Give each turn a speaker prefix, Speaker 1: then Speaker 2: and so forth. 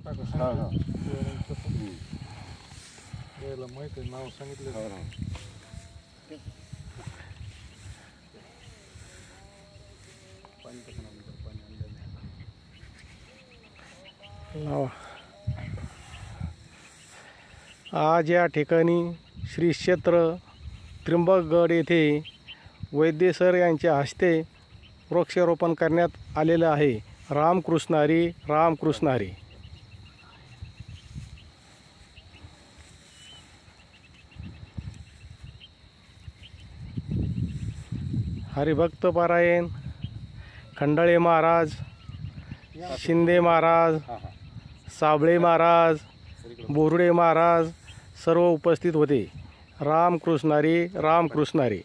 Speaker 1: टाका
Speaker 2: हां हां
Speaker 1: यायला माहिती आहे, नाव सांगितलं पाणी टाका ना, पाणी आणलं
Speaker 3: लावा. आज या ठिकाणी श्री क्षेत्र त्र्यंबकगड येथे वैद्य सर यांच्या हस्ते वृक्षारोपण करण्यात आलेलं आहे. रामकृष्ण हरी, रामकृष्ण हरी. हरिभक्त पारायण खंडाळे महाराज, शिंदे महाराज, साबळे महाराज, बोरुडे महाराज सर्व उपस्थित होते. रामकृष्ण हरी, रामकृष्ण हरी.